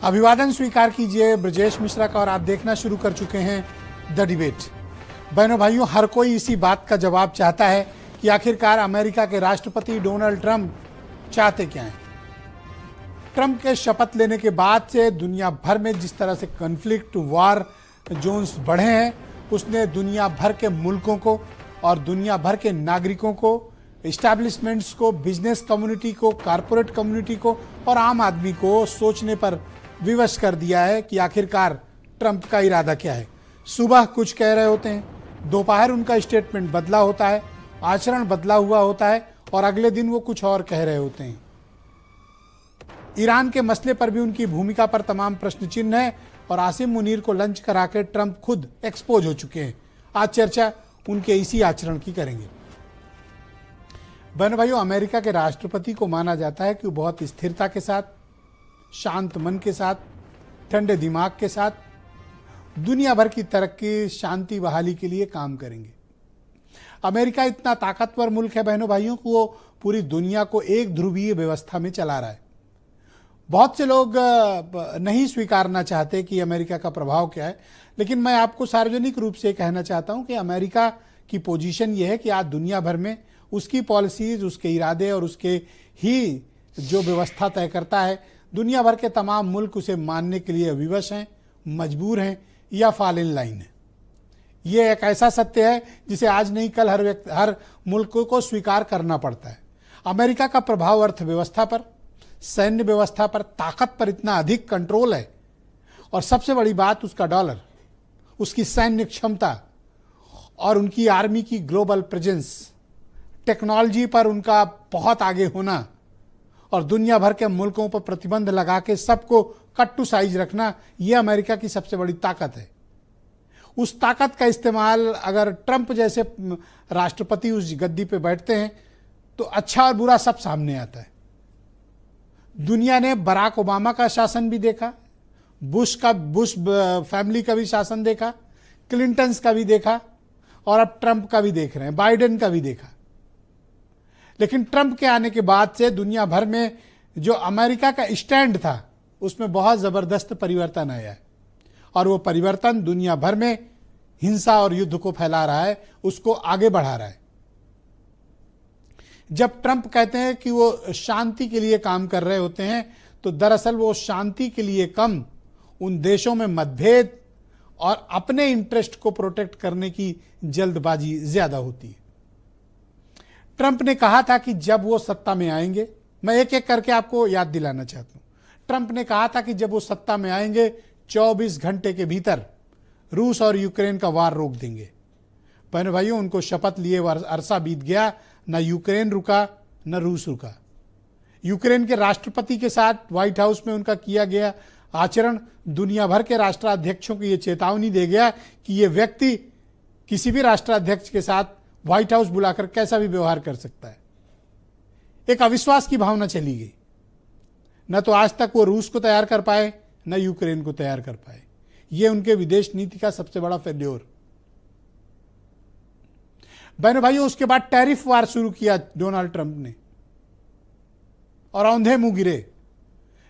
अभिवादन स्वीकार कीजिए ब्रजेश मिश्रा का और आप देखना शुरू कर चुके हैं द डिबेट। बहनों भाइयों, हर कोई इसी बात का जवाब चाहता है कि आखिरकार अमेरिका के राष्ट्रपति डोनाल्ड ट्रंप चाहते क्या हैं। ट्रंप के शपथ लेने के बाद से दुनिया भर में जिस तरह से कॉन्फ्लिक्ट वार जोन्स बढ़े हैं, उसने दुनिया भर के मुल्कों को और दुनिया भर के नागरिकों को, इस्टेब्लिशमेंट्स को, बिजनेस कम्युनिटी को, कारपोरेट कम्युनिटी को और आम आदमी को सोचने पर विवश कर दिया है कि आखिरकार ट्रंप का इरादा क्या है। सुबह कुछ कह रहे होते हैं, दोपहर उनका स्टेटमेंट बदला होता है, आचरण बदला हुआ होता है और अगले दिन वो कुछ और कह रहे होते हैं। ईरान के मसले पर भी उनकी भूमिका पर तमाम प्रश्न चिन्ह है और आसिम मुनीर को लंच करा के ट्रंप खुद एक्सपोज हो चुके हैं। आज चर्चा उनके इसी आचरण की करेंगे। बहन भाइयों, अमेरिका के राष्ट्रपति को माना जाता है कि वो बहुत स्थिरता के साथ, शांत मन के साथ, ठंडे दिमाग के साथ दुनिया भर की तरक्की, शांति, बहाली के लिए काम करेंगे। अमेरिका इतना ताकतवर मुल्क है बहनों भाइयों कि वो पूरी दुनिया को एक ध्रुवीय व्यवस्था में चला रहा है। बहुत से लोग नहीं स्वीकारना चाहते कि अमेरिका का प्रभाव क्या है, लेकिन मैं आपको सार्वजनिक रूप से कहना चाहता हूं कि अमेरिका की पोजीशन ये है कि आज दुनिया भर में उसकी पॉलिसीज, उसके इरादे और उसके ही जो व्यवस्था तय करता है, दुनिया भर के तमाम मुल्क उसे मानने के लिए विवश हैं, मजबूर हैं या फॉल इन लाइन है। ये एक ऐसा सत्य है जिसे आज नहीं कल हर मुल्क को स्वीकार करना पड़ता है। अमेरिका का प्रभाव अर्थव्यवस्था पर, सैन्य व्यवस्था पर, ताकत पर इतना अधिक कंट्रोल है और सबसे बड़ी बात उसका डॉलर, उसकी सैन्य क्षमता और उनकी आर्मी की ग्लोबल प्रेजेंस, टेक्नोलॉजी पर उनका बहुत आगे होना और दुनिया भर के मुल्कों पर प्रतिबंध लगा के सबको कट टू साइज रखना, यह अमेरिका की सबसे बड़ी ताकत है। उस ताकत का इस्तेमाल अगर ट्रंप जैसे राष्ट्रपति उस गद्दी पे बैठते हैं तो अच्छा और बुरा सब सामने आता है। दुनिया ने बराक ओबामा का शासन भी देखा, बुश फैमिली का भी शासन देखा, क्लिंटन का भी देखा और अब ट्रंप का भी देख रहे हैं, बाइडेन का भी देखा। लेकिन ट्रंप के आने के बाद से दुनिया भर में जो अमेरिका का स्टैंड था उसमें बहुत जबरदस्त परिवर्तन आया है और वो परिवर्तन दुनिया भर में हिंसा और युद्ध को फैला रहा है, उसको आगे बढ़ा रहा है। जब ट्रंप कहते हैं कि वो शांति के लिए काम कर रहे होते हैं तो दरअसल वो शांति के लिए कम उन देशों में मतभेद और अपने इंटरेस्ट को प्रोटेक्ट करने की जल्दबाजी ज्यादा होती है। ट्रंप ने कहा था कि जब वो सत्ता में आएंगे, मैं एक एक करके आपको याद दिलाना चाहता हूं। ट्रंप ने कहा था कि जब वो सत्ता में आएंगे 24 घंटे के भीतर रूस और यूक्रेन का वार रोक देंगे। बहन भाइयों, उनको शपथ लिए अरसा बीत गया, न यूक्रेन रुका न रूस रुका। यूक्रेन के राष्ट्रपति के साथ व्हाइट हाउस में उनका किया गया आचरण दुनिया भर के राष्ट्राध्यक्षों को यह चेतावनी दे गया कि यह व्यक्ति किसी भी राष्ट्राध्यक्ष के साथ व्हाइट हाउस बुलाकर कैसा भी व्यवहार कर सकता है। एक अविश्वास की भावना चली गई। न तो आज तक वो रूस को तैयार कर पाए, न यूक्रेन को तैयार कर पाए। यह उनके विदेश नीति का सबसे बड़ा फेल्योर। बहनों भाइयों, उसके बाद टैरिफ वार शुरू किया डोनाल्ड ट्रंप ने और औंधे मुंह गिरे।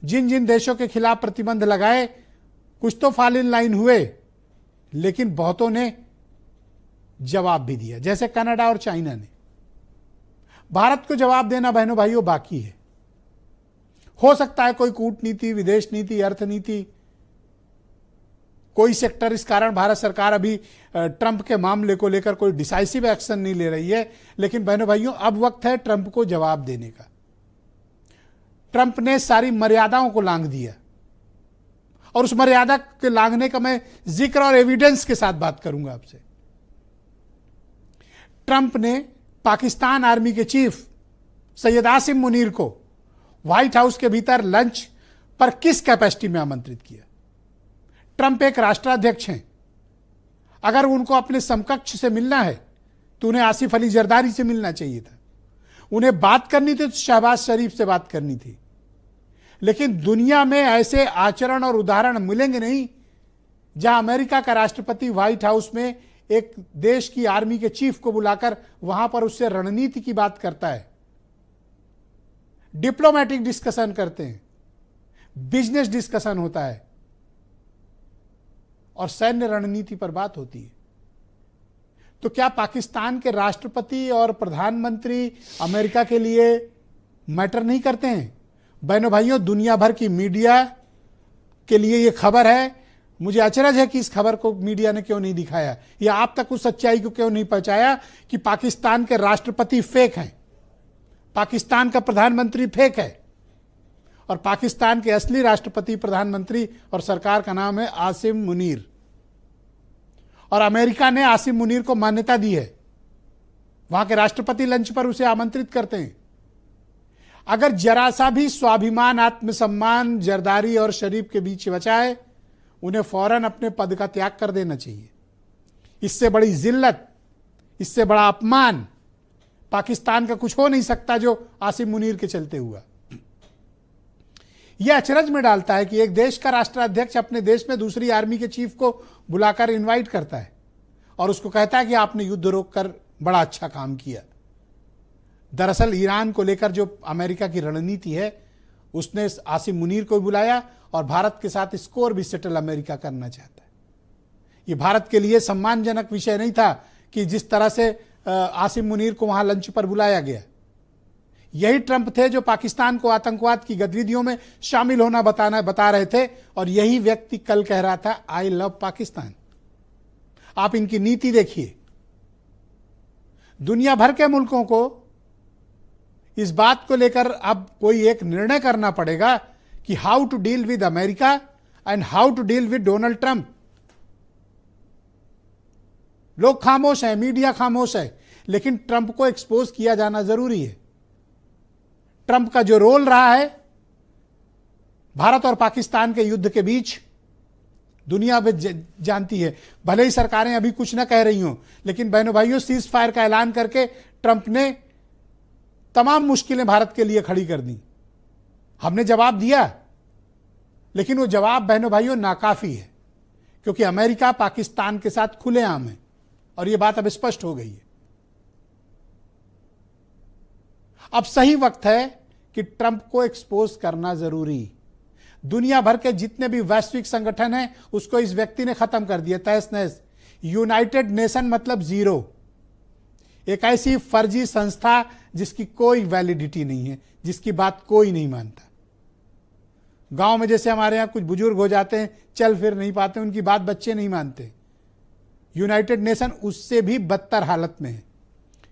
जिन जिन देशों के खिलाफ प्रतिबंध लगाए, कुछ तो फॉल इन लाइन हुए, लेकिन बहुतों ने जवाब भी दिया, जैसे कनाडा और चाइना ने। भारत को जवाब देना बहनों भाइयों बाकी है। हो सकता है कोई कूटनीति, विदेश नीति, अर्थनीति, कोई सेक्टर, इस कारण भारत सरकार अभी ट्रंप के मामले को लेकर कोई डिसाइसिव एक्शन नहीं ले रही है। लेकिन बहनों भाइयों, अब वक्त है ट्रंप को जवाब देने का। ट्रंप ने सारी मर्यादाओं को लांघ दिया और उस मर्यादा के लांघने का मैं जिक्र और एविडेंस के साथ बात करूंगा आपसे। ट्रंप ने पाकिस्तान आर्मी के चीफ सैयद आसिम मुनीर को व्हाइट हाउस के भीतर लंच पर किस कैपेसिटी में आमंत्रित किया? ट्रंप एक राष्ट्राध्यक्ष हैं। अगर उनको अपने समकक्ष से मिलना है तो उन्हें आसिफ अली जरदारी से मिलना चाहिए था। उन्हें बात करनी थी तो शहबाज शरीफ से बात करनी थी। लेकिन दुनिया में ऐसे आचरण और उदाहरण मिलेंगे नहीं जहां अमेरिका का राष्ट्रपति व्हाइट हाउस में एक देश की आर्मी के चीफ को बुलाकर वहां पर उससे रणनीति की बात करता है, डिप्लोमेटिक डिस्कशन करते हैं। बिजनेस डिस्कशन होता है और सैन्य रणनीति पर बात होती है। तो क्या पाकिस्तान के राष्ट्रपति और प्रधानमंत्री अमेरिका के लिए मैटर नहीं करते हैं? बहनों भाइयों, दुनिया भर की मीडिया के लिए यह खबर है। मुझे अचरज है कि इस खबर को मीडिया ने क्यों नहीं दिखाया या आप तक उस सच्चाई को क्यों नहीं पहुंचाया कि पाकिस्तान के राष्ट्रपति फेक हैं, पाकिस्तान का प्रधानमंत्री फेक है और पाकिस्तान के असली राष्ट्रपति, प्रधानमंत्री और सरकार का नाम है आसिम मुनीर। और अमेरिका ने आसिम मुनीर को मान्यता दी है, वहां के राष्ट्रपति लंच पर उसे आमंत्रित करते हैं। अगर जरा सा भी स्वाभिमान, आत्मसम्मान जरदारी और शरीफ के बीच बचा है, उन्हें फौरन अपने पद का त्याग कर देना चाहिए। इससे बड़ी जिल्लत, इससे बड़ा अपमान पाकिस्तान का कुछ हो नहीं सकता जो आसिम मुनीर के चलते हुआ। यह अचरज में डालता है कि एक देश का राष्ट्राध्यक्ष अपने देश में दूसरी आर्मी के चीफ को बुलाकर इनवाइट करता है और उसको कहता है कि आपने युद्ध रोककर बड़ा अच्छा काम किया। दरअसल ईरान को लेकर जो अमेरिका की रणनीति है, उसने आसिम मुनीर को बुलाया और भारत के साथ स्कोर भी सेटल अमेरिका करना चाहता है। यह भारत के लिए सम्मानजनक विषय नहीं था कि जिस तरह से आसिम मुनीर को वहां लंच पर बुलाया गया। यही ट्रंप थे जो पाकिस्तान को आतंकवाद की गतिविधियों में शामिल होना बता रहे थे और यही व्यक्ति कल कह रहा था आई लव पाकिस्तान। आप इनकी नीति देखिए। दुनिया भर के मुल्कों को इस बात को लेकर अब कोई एक निर्णय करना पड़ेगा कि how to deal with America and how to deal with Donald Trump. लोग खामोश हैं, मीडिया खामोश है, लेकिन ट्रंप को एक्सपोज किया जाना जरूरी है। ट्रंप का जो रोल रहा है भारत और पाकिस्तान के युद्ध के बीच, दुनिया में जानती है। भले ही सरकारें अभी कुछ ना कह रही हों, लेकिन बहनों भाइयों, सीज फायर का ऐलान करके ट्रंप ने तमाम मुश्किलें भारत के लिए खड़ी कर दी। हमने जवाब दिया, लेकिन वो जवाब बहनों भाइयों नाकाफी है, क्योंकि अमेरिका पाकिस्तान के साथ खुलेआम है और यह बात अब स्पष्ट हो गई है। अब सही वक्त है कि ट्रंप को एक्सपोज करना जरूरी। दुनिया भर के जितने भी वैश्विक संगठन हैं, उसको इस व्यक्ति ने खत्म कर दिया तहस नहस। यूनाइटेड नेशन मतलब जीरो, एक ऐसी फर्जी संस्था जिसकी कोई वैलिडिटी नहीं है, जिसकी बात कोई नहीं मानता। गांव में जैसे हमारे यहां कुछ बुजुर्ग हो जाते हैं, चल फिर नहीं पाते, उनकी बात बच्चे नहीं मानते। यूनाइटेड नेशन उससे भी बदतर हालत में है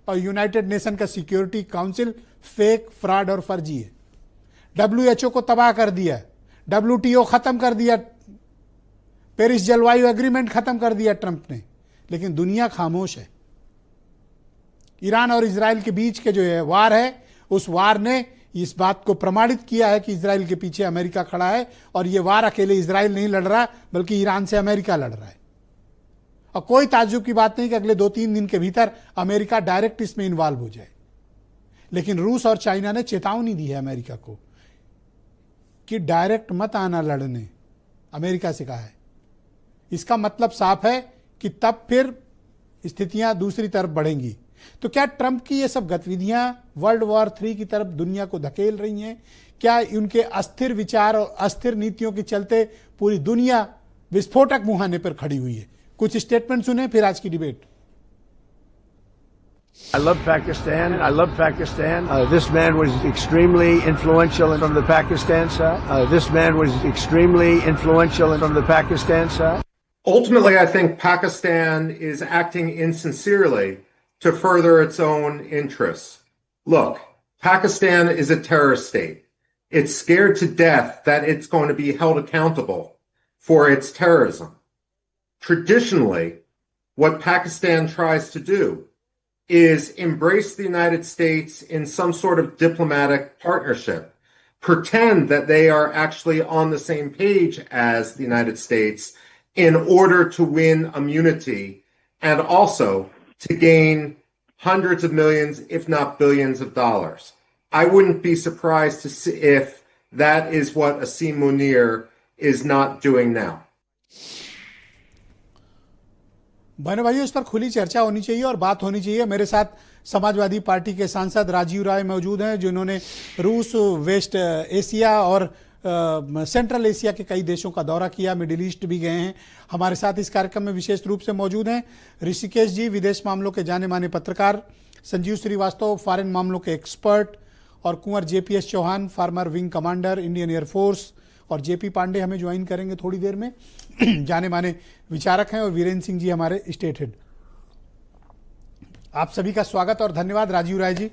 और यूनाइटेड नेशन का सिक्योरिटी काउंसिल फेक, फ्रॉड और फर्जी है। WHO को तबाह कर दिया, WTO खत्म कर दिया, पेरिस जलवायु एग्रीमेंट खत्म कर दिया ट्रंप ने, लेकिन दुनिया खामोश है। ईरान और इजराइल के बीच के जो है वार है, उस वार ने इस बात को प्रमाणित किया है कि इजराइल के पीछे अमेरिका खड़ा है और यह वार अकेले इजराइल नहीं लड़ रहा, बल्कि ईरान से अमेरिका लड़ रहा है। और कोई ताज्जुब की बात नहीं कि अगले 2-3 दिन के भीतर अमेरिका डायरेक्ट इसमें इन्वॉल्व हो जाए। लेकिन रूस और चाइना ने चेतावनी दी है अमेरिका को कि डायरेक्ट मत आना लड़ने, अमेरिका से कहा है। इसका मतलब साफ है कि तब फिर स्थितियां दूसरी तरफ बढ़ेंगी। तो क्या ट्रंप की ये सब गतिविधियां वर्ल्ड वॉर 3 की तरफ दुनिया को धकेल रही हैं? क्या उनके अस्थिर विचार और अस्थिर नीतियों के चलते पूरी दुनिया विस्फोटक मुहाने पर खड़ी हुई है? कुछ स्टेटमेंट सुने, फिर आज की debate. I love Pakistan. I love Pakistan. This man was extremely influential from the Pakistan side. This man was extremely influential from the Pakistan side. Ultimately, I think Pakistan is acting insincerely to further its own interests. Look, Pakistan is a terrorist state. It's scared to death that it's going to be held accountable for its terrorism. Traditionally, what Pakistan tries to do is embrace the United States in some sort of diplomatic partnership, pretend that they are actually on the same page as the United States in order to win immunity and also to gain hundreds of millions, if not billions of dollars. I wouldn't be surprised to see if that is what Asim Munir is not doing now. बहनों भाइयों, इस पर खुली चर्चा होनी चाहिए और बात होनी चाहिए। मेरे साथ समाजवादी पार्टी के सांसद राजीव राय मौजूद हैं, जिन्होंने रूस, वेस्ट एशिया और सेंट्रल एशिया के कई देशों का दौरा किया, मिडिल ईस्ट भी गए हैं। हमारे साथ इस कार्यक्रम में विशेष रूप से मौजूद हैं ऋषिकेश जी, विदेश मामलों के जाने माने पत्रकार, संजीव श्रीवास्तव, फॉरेन मामलों के एक्सपर्ट, और Kunwar JPS Chauhan, former wing commander Indian air force, और JP पांडे हमें ज्वाइन करेंगे थोड़ी देर में जाने माने विचारक हैं, और वीरेंद्र सिंह जी हमारे स्टेट हेड। आप सभी का स्वागत और धन्यवाद। राजीव राय जी,